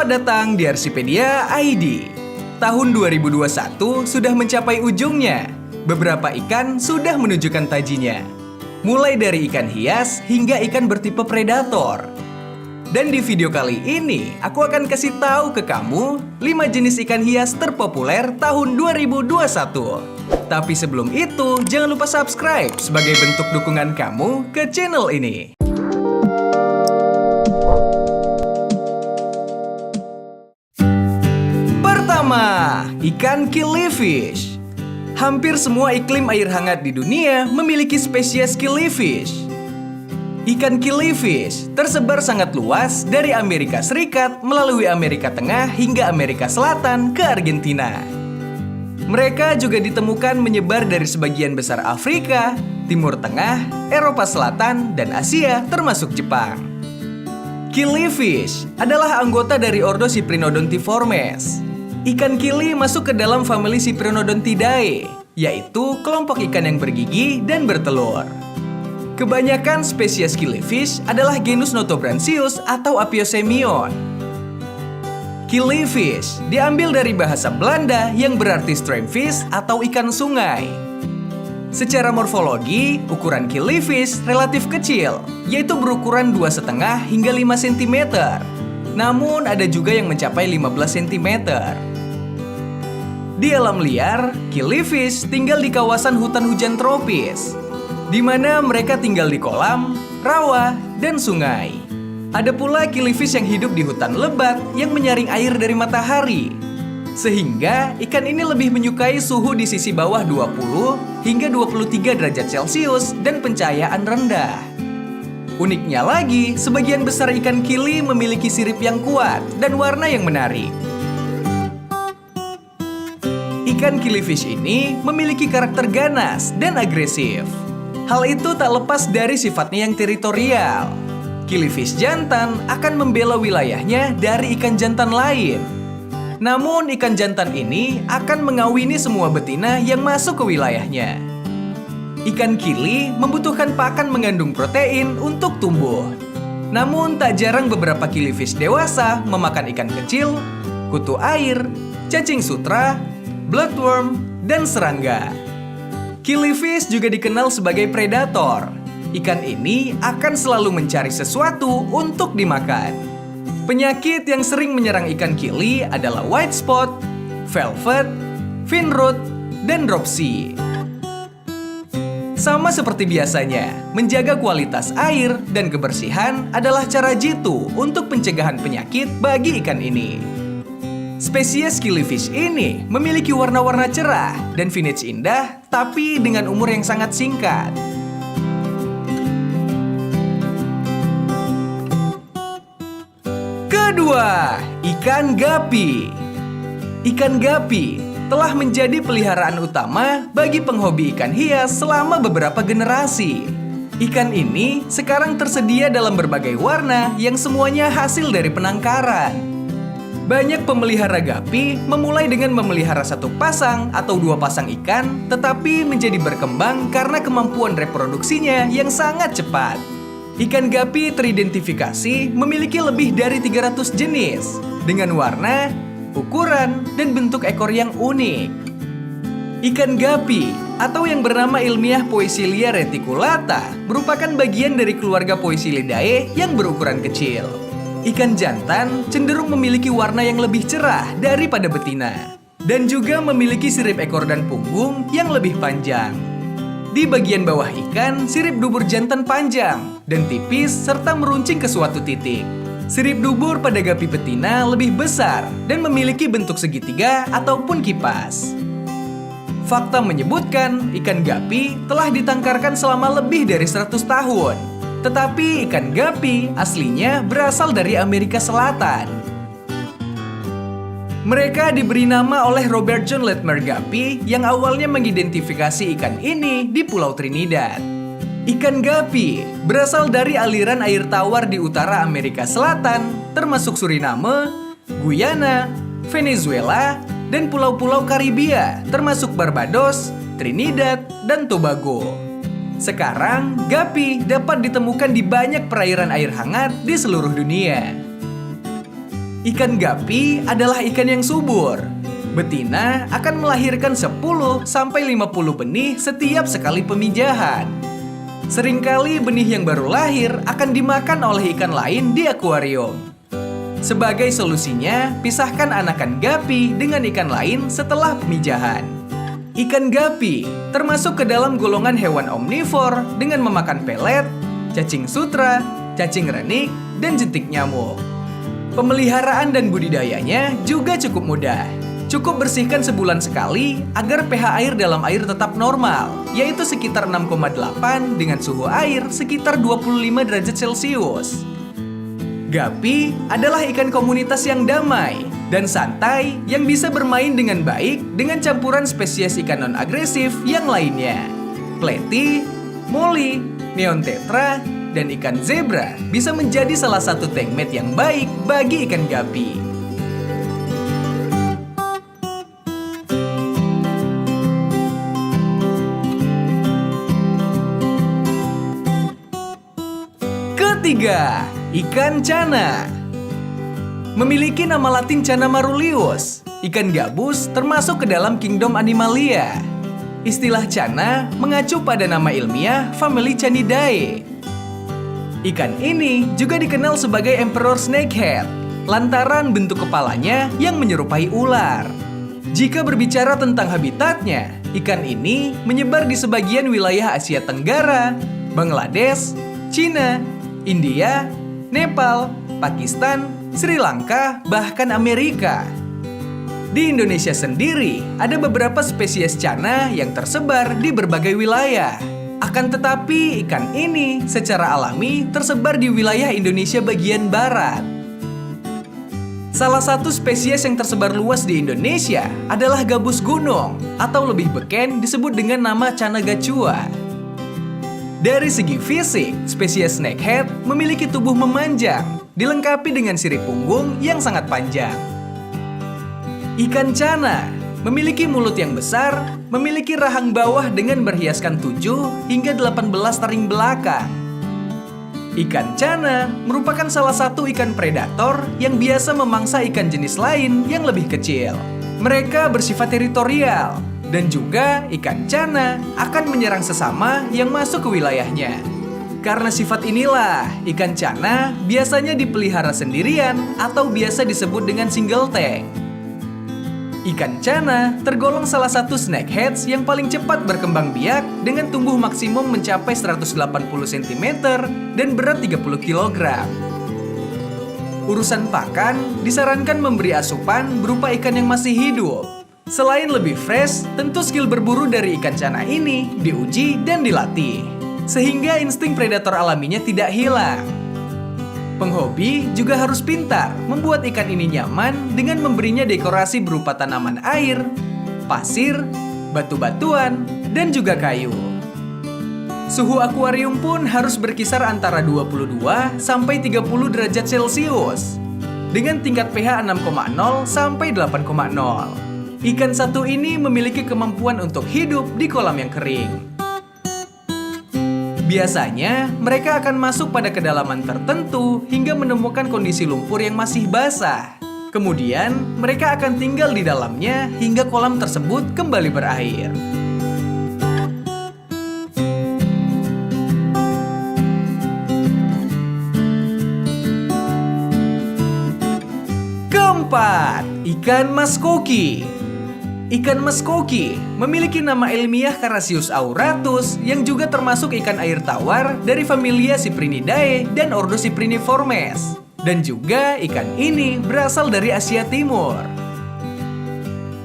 Selamat datang di Arsipedia ID. Tahun 2021 sudah mencapai ujungnya. Beberapa ikan sudah menunjukkan tajinya. Mulai dari ikan hias hingga ikan bertipe predator. Dan di video kali ini, aku akan kasih tahu ke kamu 5 jenis ikan hias terpopuler tahun 2021. Tapi sebelum itu, jangan lupa subscribe sebagai bentuk dukungan kamu ke channel ini. Pertama, ikan killifish. Hampir semua iklim air hangat di dunia memiliki spesies killifish. Ikan killifish tersebar sangat luas dari Amerika Serikat melalui Amerika Tengah hingga Amerika Selatan ke Argentina. Mereka juga ditemukan menyebar dari sebagian besar Afrika, Timur Tengah, Eropa Selatan, dan Asia termasuk Jepang. Killifish adalah anggota dari ordo Cyprinodontiformes. Ikan kili masuk ke dalam famili Cyprinodontidae, yaitu kelompok ikan yang bergigi dan bertelur. Kebanyakan spesies killifish adalah genus Notobranchius atau Apiosemion. Killifish diambil dari bahasa Belanda yang berarti streamfish atau ikan sungai. Secara morfologi, ukuran killifish relatif kecil, yaitu berukuran 2,5 hingga 5 cm. Namun ada juga yang mencapai 15 cm. Di alam liar, killifish tinggal di kawasan hutan hujan tropis, di mana mereka tinggal di kolam, rawa, dan sungai. Ada pula killifish yang hidup di hutan lebat yang menyaring air dari matahari. Sehingga ikan ini lebih menyukai suhu di sisi bawah 20 hingga 23 derajat Celcius dan pencahayaan rendah. Uniknya lagi, sebagian besar ikan kili memiliki sirip yang kuat dan warna yang menarik. Ikan killifish ini memiliki karakter ganas dan agresif. Hal itu tak lepas dari sifatnya yang teritorial. Killifish jantan akan membela wilayahnya dari ikan jantan lain. Namun ikan jantan ini akan mengawini semua betina yang masuk ke wilayahnya. Ikan kili membutuhkan pakan mengandung protein untuk tumbuh. Namun tak jarang beberapa killifish dewasa memakan ikan kecil, kutu air, cacing sutra, bloodworm, dan serangga. Killifish juga dikenal sebagai predator. Ikan ini akan selalu mencari sesuatu untuk dimakan. Penyakit yang sering menyerang ikan kili adalah white spot, velvet, fin rot, dan dropsy. Sama seperti biasanya, menjaga kualitas air dan kebersihan adalah cara jitu untuk pencegahan penyakit bagi ikan ini. Spesies killifish ini memiliki warna-warna cerah dan vintage indah, tapi dengan umur yang sangat singkat. Kedua, ikan gapi. Ikan gapi telah menjadi peliharaan utama bagi penghobi ikan hias selama beberapa generasi. Ikan ini sekarang tersedia dalam berbagai warna yang semuanya hasil dari penangkaran. Banyak pemelihara gapi memulai dengan memelihara 1 pasang atau 2 pasang ikan, tetapi menjadi berkembang karena kemampuan reproduksinya yang sangat cepat. Ikan gapi teridentifikasi memiliki lebih dari 300 jenis, dengan warna, ukuran, dan bentuk ekor yang unik. Ikan gapi, atau yang bernama ilmiah Poecilia reticulata, merupakan bagian dari keluarga Poecilidae yang berukuran kecil. Ikan jantan cenderung memiliki warna yang lebih cerah daripada betina, dan juga memiliki sirip ekor dan punggung yang lebih panjang. Di bagian bawah ikan, sirip dubur jantan panjang dan tipis serta meruncing ke suatu titik. Sirip dubur pada gapi betina lebih besar dan memiliki bentuk segitiga ataupun kipas. Fakta menyebutkan ikan gapi telah ditangkarkan selama lebih dari 100 tahun. Tetapi ikan gapi aslinya berasal dari Amerika Selatan. Mereka diberi nama oleh Robert John Latimer Gapi yang awalnya mengidentifikasi ikan ini di Pulau Trinidad. Ikan gapi berasal dari aliran air tawar di utara Amerika Selatan, termasuk Suriname, Guyana, Venezuela, dan pulau-pulau Karibia, termasuk Barbados, Trinidad, dan Tobago. Sekarang, gapi dapat ditemukan di banyak perairan air hangat di seluruh dunia. Ikan gapi adalah ikan yang subur. Betina akan melahirkan 10-50 benih setiap sekali pemijahan. Seringkali benih yang baru lahir akan dimakan oleh ikan lain di akuarium. Sebagai solusinya, pisahkan anakan gapi dengan ikan lain setelah pemijahan. Ikan gapi termasuk ke dalam golongan hewan omnivor dengan memakan pelet, cacing sutra, cacing renik, dan jentik nyamuk. Pemeliharaan dan budidayanya juga cukup mudah. Cukup bersihkan sebulan sekali agar pH air dalam air tetap normal, yaitu sekitar 6,8 dengan suhu air sekitar 25 derajat Celcius. Gapi adalah ikan komunitas yang damai dan santai yang bisa bermain dengan baik dengan campuran spesies ikan non-agresif yang lainnya. Plety, molly, neon tetra, dan ikan zebra bisa menjadi salah satu tank mate yang baik bagi ikan gapi. Ketiga, ikan cana. Memiliki nama latin Channa Marulius, ikan gabus termasuk ke dalam kingdom Animalia. Istilah cana mengacu pada nama ilmiah famili Canidae. Ikan ini juga dikenal sebagai Emperor Snakehead, lantaran bentuk kepalanya yang menyerupai ular. Jika berbicara tentang habitatnya, ikan ini menyebar di sebagian wilayah Asia Tenggara, Bangladesh, Cina, India, Nepal, Pakistan, Sri Lanka, bahkan Amerika. Di Indonesia sendiri, ada beberapa spesies cana yang tersebar di berbagai wilayah. Akan tetapi, ikan ini secara alami tersebar di wilayah Indonesia bagian barat. Salah satu spesies yang tersebar luas di Indonesia adalah gabus gunung, atau lebih beken disebut dengan nama Channa gachua. Dari segi fisik, spesies snakehead memiliki tubuh memanjang, dilengkapi dengan sirip punggung yang sangat panjang. Ikan cana memiliki mulut yang besar, memiliki rahang bawah dengan berhiaskan 7 hingga 18 taring belakang. Ikan cana merupakan salah satu ikan predator yang biasa memangsa ikan jenis lain yang lebih kecil. Mereka bersifat teritorial, dan juga ikan cana akan menyerang sesama yang masuk ke wilayahnya. Karena sifat inilah, ikan cana biasanya dipelihara sendirian atau biasa disebut dengan single tank. Ikan cana tergolong salah satu snakeheads yang paling cepat berkembang biak dengan tumbuh maksimum mencapai 180 cm dan berat 30 kg. Urusan pakan, disarankan memberi asupan berupa ikan yang masih hidup. Selain lebih fresh, tentu skill berburu dari ikan cana ini diuji dan dilatih, sehingga insting predator alaminya tidak hilang. Penghobi juga harus pintar membuat ikan ini nyaman dengan memberinya dekorasi berupa tanaman air, pasir, batu-batuan, dan juga kayu. Suhu akuarium pun harus berkisar antara 22 sampai 30 derajat Celcius dengan tingkat pH 6,0 sampai 8,0. Ikan satu ini memiliki kemampuan untuk hidup di kolam yang kering. Biasanya, mereka akan masuk pada kedalaman tertentu hingga menemukan kondisi lumpur yang masih basah. Kemudian, mereka akan tinggal di dalamnya hingga kolam tersebut kembali berair. Keempat, ikan maskoki. Ikan maskoki memiliki nama ilmiah Carassius auratus yang juga termasuk ikan air tawar dari familia Cyprinidae dan ordo Cypriniformes. Dan juga ikan ini berasal dari Asia Timur.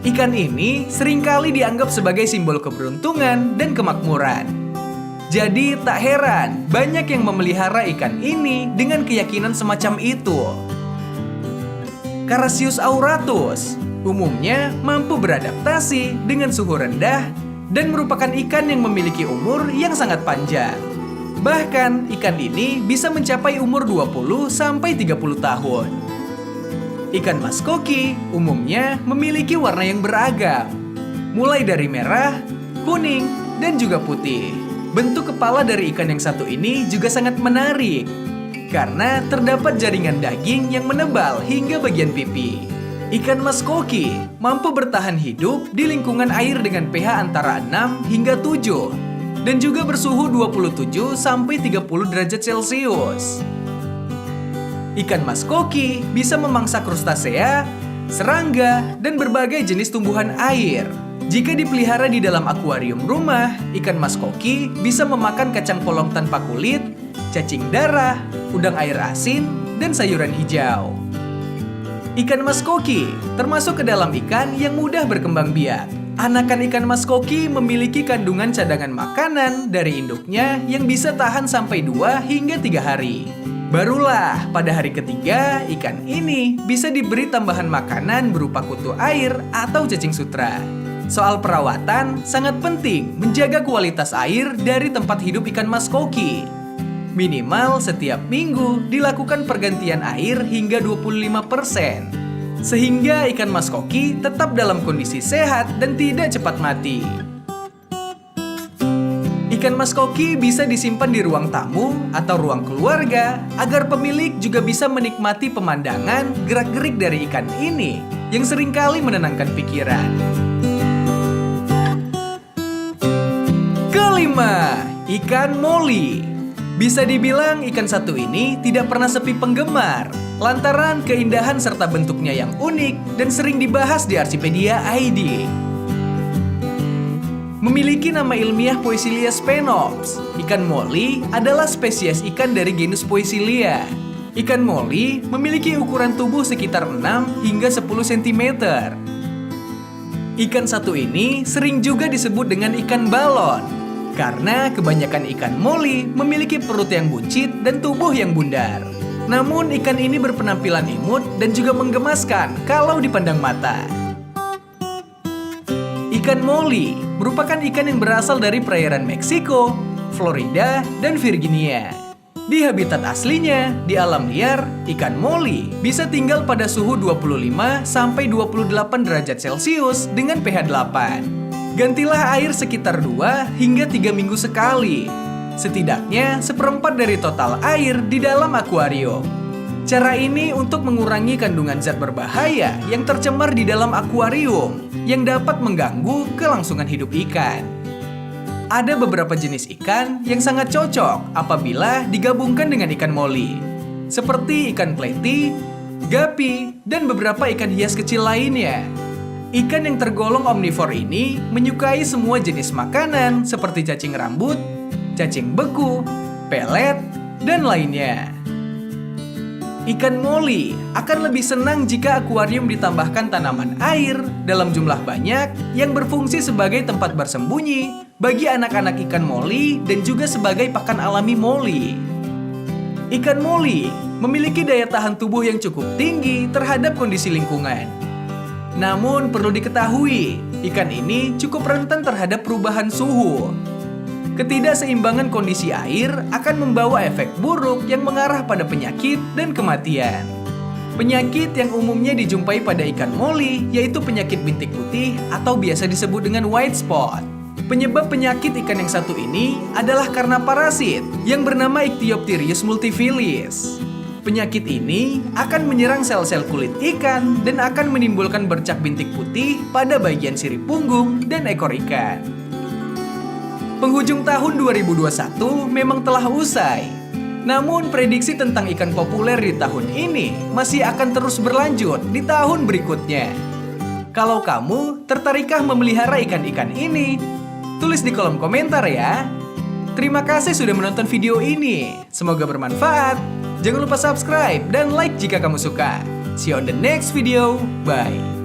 Ikan ini seringkali dianggap sebagai simbol keberuntungan dan kemakmuran. Jadi tak heran banyak yang memelihara ikan ini dengan keyakinan semacam itu. Carassius auratus umumnya mampu beradaptasi dengan suhu rendah dan merupakan ikan yang memiliki umur yang sangat panjang. Bahkan, ikan ini bisa mencapai umur 20-30 tahun. Ikan maskoki umumnya memiliki warna yang beragam, mulai dari merah, kuning, dan juga putih. Bentuk kepala dari ikan yang satu ini juga sangat menarik. karena terdapat jaringan daging yang menebal hingga bagian pipi. Ikan mas koki mampu bertahan hidup di lingkungan air dengan pH antara 6 hingga 7 dan juga bersuhu 27 sampai 30 derajat Celcius. Ikan mas koki bisa memangsa krustasea, serangga, dan berbagai jenis tumbuhan air. Jika dipelihara di dalam akuarium rumah, ikan mas koki bisa memakan kacang polong tanpa kulit, cacing darah, udang air asin, dan sayuran hijau. Ikan mas koki termasuk ke dalam ikan yang mudah berkembang biak. Anakan ikan mas koki memiliki kandungan cadangan makanan dari induknya yang bisa tahan sampai 2 hingga 3 hari. Barulah pada hari ketiga, ikan ini bisa diberi tambahan makanan berupa kutu air atau cacing sutra. Soal perawatan, sangat penting menjaga kualitas air dari tempat hidup ikan mas koki. Minimal setiap minggu dilakukan pergantian air hingga 25%. Sehingga ikan mas koki tetap dalam kondisi sehat dan tidak cepat mati. Ikan mas koki bisa disimpan di ruang tamu atau ruang keluarga agar pemilik juga bisa menikmati pemandangan gerak-gerik dari ikan ini yang seringkali menenangkan pikiran. Kelima, ikan moli. Bisa dibilang ikan satu ini tidak pernah sepi penggemar lantaran keindahan serta bentuknya yang unik dan sering dibahas di Archipedia ID. Memiliki nama ilmiah Poecilia spenops, ikan moli adalah spesies ikan dari genus Poecilia. Ikan moli memiliki ukuran tubuh sekitar 6 hingga 10 cm. Ikan satu ini sering juga disebut dengan ikan balon, karena kebanyakan ikan moli memiliki perut yang buncit dan tubuh yang bundar. Namun ikan ini berpenampilan imut dan juga menggemaskan kalau dipandang mata. Ikan moli merupakan ikan yang berasal dari perairan Meksiko, Florida, dan Virginia. Di habitat aslinya, di alam liar, ikan moli bisa tinggal pada suhu 25 sampai 28 derajat Celcius dengan pH 8. Gantilah air sekitar 2 hingga 3 minggu sekali. Setidaknya seperempat dari total air di dalam akuarium. Cara ini untuk mengurangi kandungan zat berbahaya yang tercemar di dalam akuarium yang dapat mengganggu kelangsungan hidup ikan. Ada beberapa jenis ikan yang sangat cocok apabila digabungkan dengan ikan moli, seperti ikan pleti, gapi, dan beberapa ikan hias kecil lainnya. Ikan yang tergolong omnivor ini menyukai semua jenis makanan seperti cacing rambut, cacing beku, pelet, dan lainnya. Ikan moli akan lebih senang jika akuarium ditambahkan tanaman air dalam jumlah banyak yang berfungsi sebagai tempat bersembunyi bagi anak-anak ikan moli dan juga sebagai pakan alami moli. Ikan moli memiliki daya tahan tubuh yang cukup tinggi terhadap kondisi lingkungan. Namun perlu diketahui, ikan ini cukup rentan terhadap perubahan suhu. Ketidakseimbangan kondisi air akan membawa efek buruk yang mengarah pada penyakit dan kematian. Penyakit yang umumnya dijumpai pada ikan moli yaitu penyakit bintik putih atau biasa disebut dengan white spot. Penyebab penyakit ikan yang satu ini adalah karena parasit yang bernama Ichthyopteris multifilis. Penyakit ini akan menyerang sel-sel kulit ikan dan akan menimbulkan bercak bintik putih pada bagian sirip punggung dan ekor ikan. Penghujung tahun 2021 memang telah usai. Namun prediksi tentang ikan populer di tahun ini masih akan terus berlanjut di tahun berikutnya. Kalau kamu tertarikkah memelihara ikan-ikan ini? Tulis di kolom komentar ya. Terima kasih sudah menonton video ini. Semoga bermanfaat. Jangan lupa subscribe dan like jika kamu suka. See you on the next video. Bye.